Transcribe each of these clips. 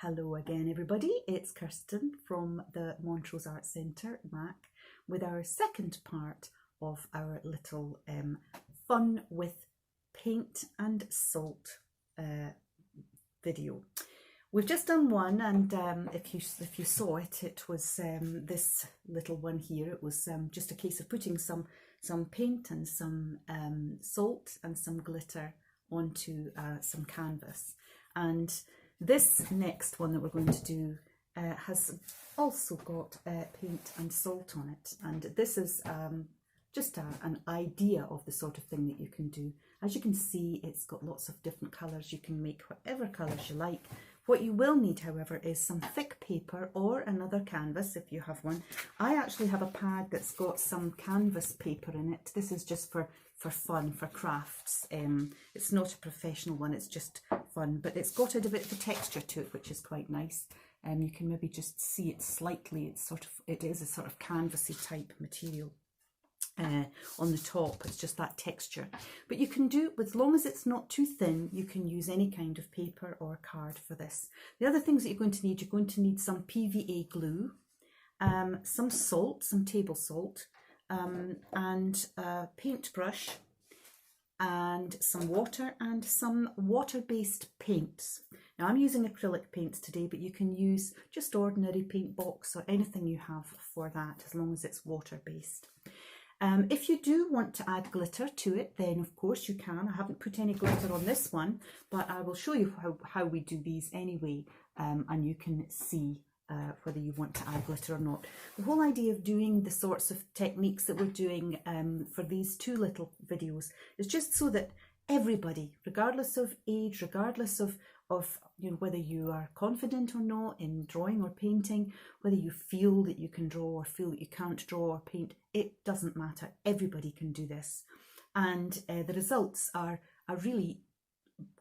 Hello again everybody, it's Kirsten from the Montrose Art Centre, MAC, with our second part of our little fun with paint and salt video. We've just done one, and if you saw it, it was this little one here. It was just a case of putting some paint and some salt and some glitter onto some canvas. And this next one that we're going to do has also got paint and salt on it, and this is just an idea of the sort of thing that you can do. As you can see, it's got lots of different colours. You can make whatever colours you like. What you will need, however, is some thick paper or another canvas if you have one. I actually have a pad that's got some canvas paper in it. This is just for fun, for crafts. It's not a professional one, it's just fun, but it's got a bit of a texture to it, which is quite nice. You can maybe just see it slightly. It is a sort of canvasy type material. On the top, it's just that texture, but you can do, as long as it's not too thin, you can use any kind of paper or card for this. The other things that you're going to need some PVA glue, some salt, some table salt, and a paintbrush, and some water and some water-based paints. Now I'm using acrylic paints today, but you can use just ordinary paint box or anything you have for that, as long as it's water-based. If you do want to add glitter to it, then of course you can. I haven't put any glitter on this one, but I will show you how we do these anyway, and you can see whether you want to add glitter or not. The whole idea of doing the sorts of techniques that we're doing for these two little videos is just so that everybody, regardless of age, regardless of whether you are confident or not in drawing or painting, whether you feel that you can draw or feel that you can't draw or paint, it doesn't matter. Everybody can do this, and the results are really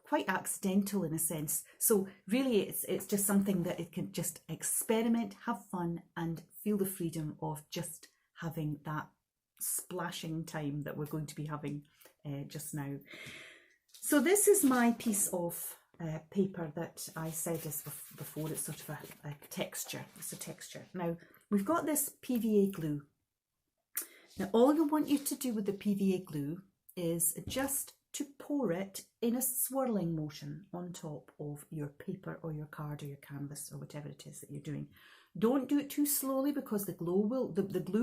quite accidental in a sense. So really it's just something that it can just experiment, have fun, and feel the freedom of just having that splashing time that we're going to be having just now. So this is my piece of paper that I said is before. It's sort of a texture. It's a texture. Now we've got this PVA glue. Now all I want you to do with the PVA glue is just to pour it in a swirling motion on top of your paper or your card or your canvas or whatever it is that you're doing. Don't do it too slowly, because the glue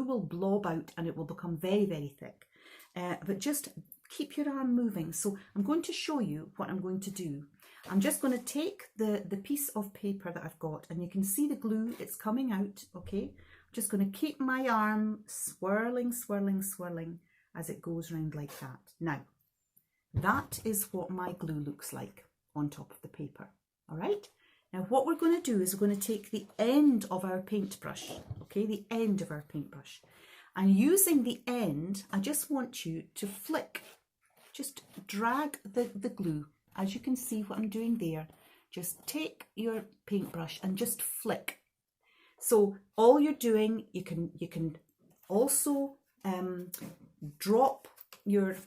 will blob out and it will become very, very thick. But just keep your arm moving. So I'm going to show you what I'm going to do. I'm just going to take the piece of paper that I've got, and you can see the glue, it's coming out, okay? I'm just going to keep my arm swirling, swirling, swirling as it goes around like that. Now, that is what my glue looks like on top of the paper, all right? Now what we're going to do is we're going to take the end of our paintbrush, okay, the end of our paintbrush, and using the end, I just want you to flick, just drag the glue. As you can see what I'm doing there, just take your paintbrush and just flick. So all you're doing, you can also drop your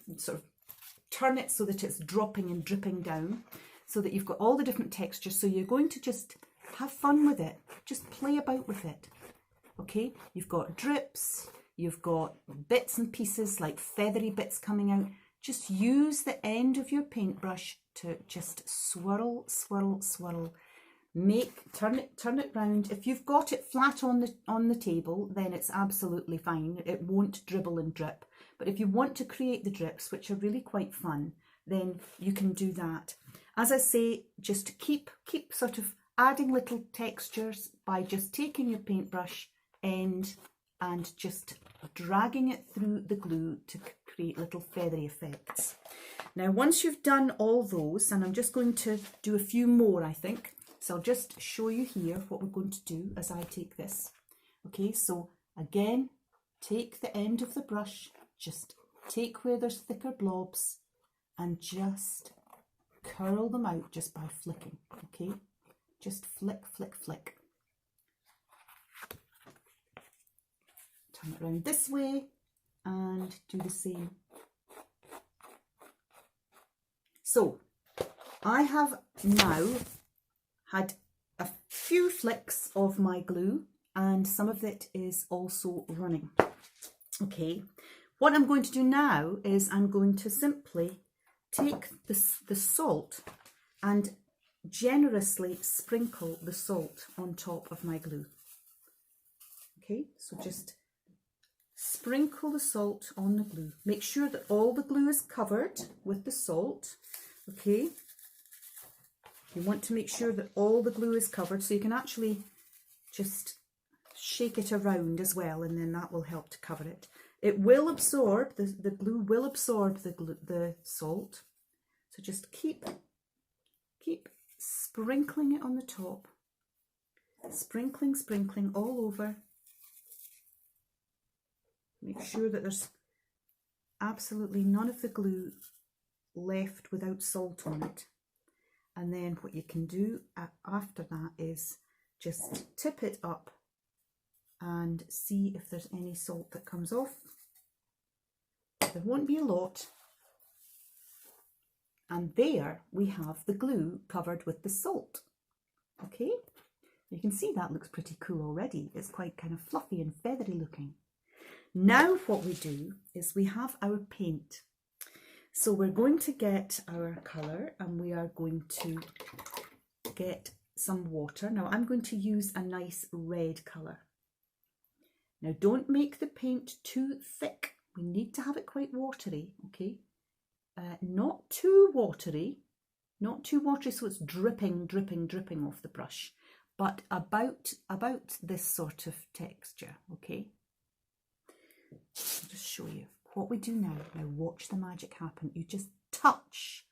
turn it so that it's dropping and dripping down, so that you've got all the different textures. So you're going to just have fun with it, just play about with it, okay? You've got drips, you've got bits and pieces like feathery bits coming out. Just use the end of your paintbrush to just swirl, swirl, swirl. Turn it round. If you've got it flat on the table, then it's absolutely fine. It won't dribble and drip. But if you want to create the drips, which are really quite fun, then you can do that. As I say, just keep sort of adding little textures by just taking your paintbrush end and just dragging it through the glue to create little feathery effects. Now once you've done all those, and I'm just going to do a few more, I think, so I'll just show you here what we're going to do as I take this. Okay, so again, take the end of the brush, just take where there's thicker blobs and just curl them out just by flicking, okay? Just flick, flick, flick. Turn it around this way and do the same. So I have now had a few flicks of my glue, and some of it is also running. Okay, what I'm going to do now is I'm going to simply take the salt and generously sprinkle the salt on top of my glue. Okay, so just sprinkle the salt on the glue. Make sure that all the glue is covered with the salt. Okay, you want to make sure that all the glue is covered, so you can actually just shake it around as well, and then that will help to cover it. It will absorb, the glue will absorb the salt, so just keep sprinkling it on the top. Sprinkling all over. Make sure that there's absolutely none of the glue left without salt on it. And then what you can do after that is just tip it up and see if there's any salt that comes off. There won't be a lot. And there we have the glue covered with the salt. Okay, you can see that looks pretty cool already. It's quite kind of fluffy and feathery looking. Now what we do is we have our paint. So we're going to get our colour, and we are going to get some water. Now I'm going to use a nice red colour. Now don't make the paint too thick. We need to have it quite watery, okay? Not too watery so it's dripping off the brush, but about this sort of texture, okay? I'll just show you what we do now. Now watch the magic happen. You just touch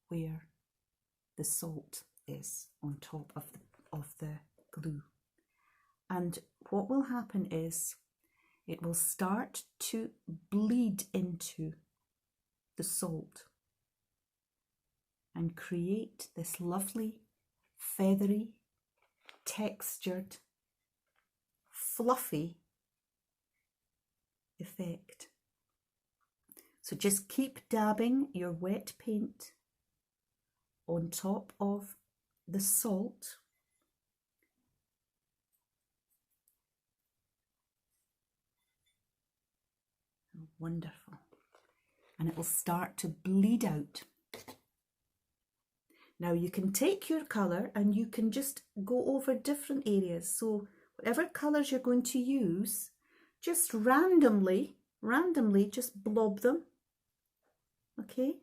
where the salt is on top of the glue. And what will happen is it will start to bleed into the salt and create this lovely, feathery, textured, fluffy effect. So just keep dabbing your wet paint on top of the salt. Wonderful. And it will start to bleed out. Now you can take your colour and you can just go over different areas. So whatever colours you're going to use, just randomly just blob them. Okay?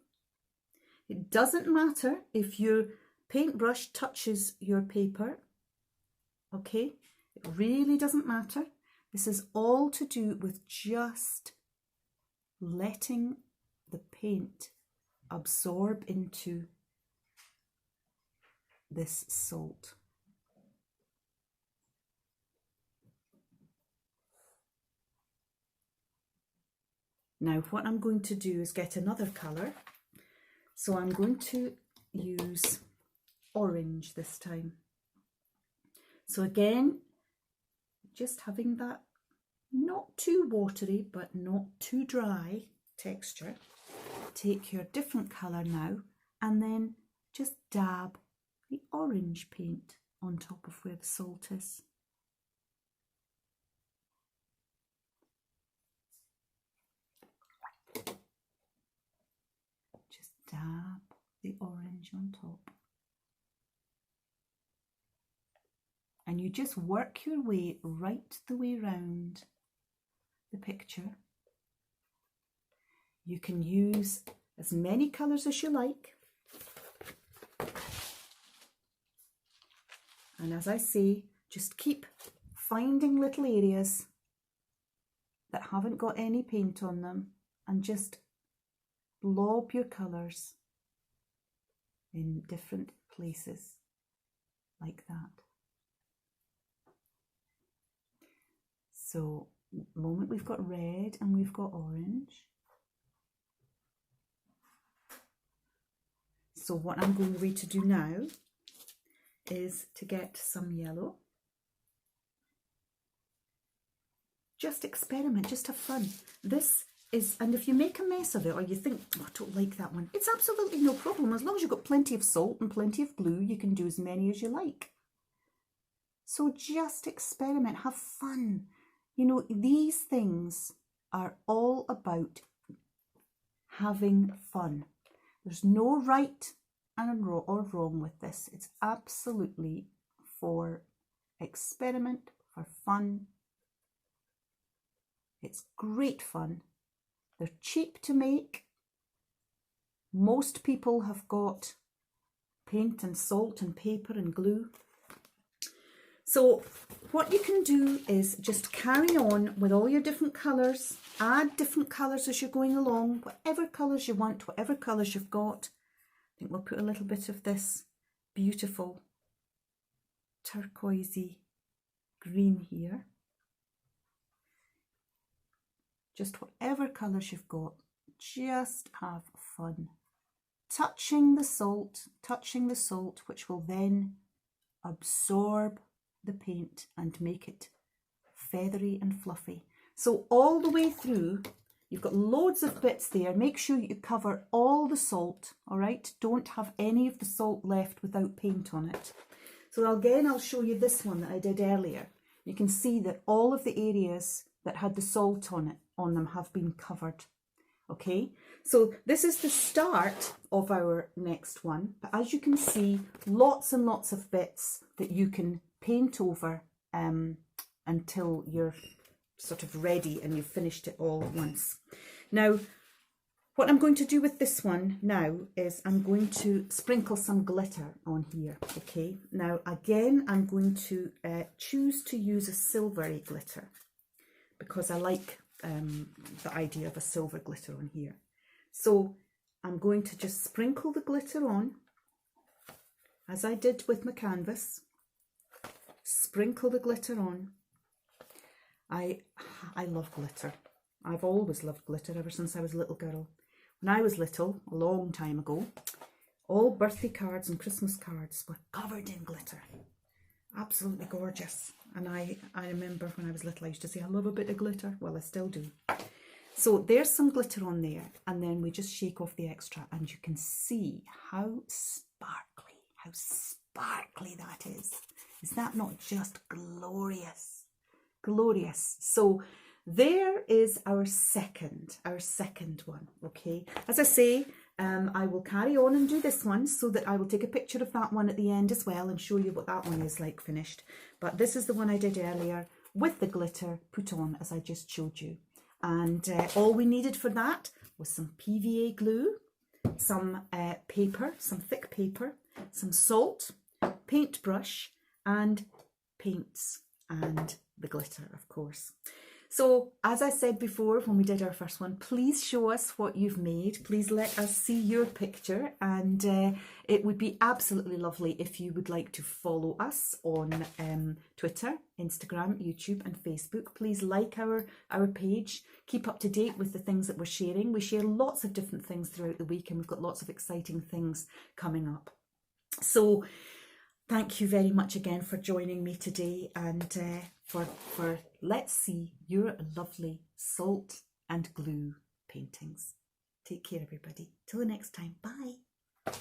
It doesn't matter if your paintbrush touches your paper. Okay? It really doesn't matter. This is all to do with just letting the paint absorb into this salt. Now what I'm going to do is get another colour. So I'm going to use orange this time. So again, just having that not too watery but not too dry texture. Take your different colour now and then just dab the orange paint on top of where the salt is. Just dab the orange on top. And you just work your way right the way round the picture. You can use as many colours as you like. And as I say, just keep finding little areas that haven't got any paint on them and just blob your colours in different places like that. So at the moment we've got red and we've got orange. So what I'm going to do now is to get some yellow. Just experiment, just have fun. This is, and if you make a mess of it or you think, oh, I don't like that one, it's absolutely no problem. As long as you've got plenty of salt and plenty of glue, you can do as many as you like. So just experiment, have fun. You know, these things are all about having fun. There's no right or wrong with this. It's absolutely for experiment, for fun. It's great fun. They're cheap to make. Most people have got paint and salt and paper and glue. So what you can do is just carry on with all your different colours, add different colours as you're going along, whatever colours you want, whatever colours you've got. I think we'll put a little bit of this beautiful turquoisey green here. Just whatever colours you've got, just have fun. Touching the salt, which will then absorb the paint and make it feathery and fluffy. So all the way through, you've got loads of bits there. Make sure you cover all the salt, all right? Don't have any of the salt left without paint on it. So again, I'll show you this one that I did earlier. You can see that all of the areas that had the salt on them have been covered. Okay, so this is the start of our next one, but as you can see, lots and lots of bits that you can paint over until you're sort of ready and you've finished it all at once. Now, what I'm going to do with this one now is I'm going to sprinkle some glitter on here. Okay, now again, I'm going to choose to use a silvery glitter because I like the idea of a silver glitter on here. So I'm going to just sprinkle the glitter on, as I did with my canvas. Sprinkle the glitter on. I love glitter. I've always loved glitter ever since I was a little girl. When I was little, a long time ago, all birthday cards and Christmas cards were covered in glitter. Absolutely gorgeous. And I remember when I was little, I used to say, I love a bit of glitter. Well, I still do. So there's some glitter on there. And then we just shake off the extra and you can see how sparkly that is. Is that not just glorious? Glorious. So there is our second one. Okay. As I say, I will carry on and do this one so that I will take a picture of that one at the end as well and show you what that one is like finished. But this is the one I did earlier with the glitter put on as I just showed you. And all we needed for that was some PVA glue, some paper, some thick paper, some salt, paintbrush and paints and the glitter, of course. So as I said before when we did our first one, please show us what you've made. Please let us see your picture, and it would be absolutely lovely if you would like to follow us on Twitter, Instagram, YouTube and Facebook. Please like our page. Keep up to date with the things that we're sharing. We share lots of different things throughout the week and we've got lots of exciting things coming up. So thank you very much again for joining me today and for Let's See Your Lovely Salt and Glue paintings. Take care, everybody. Till the next time. Bye.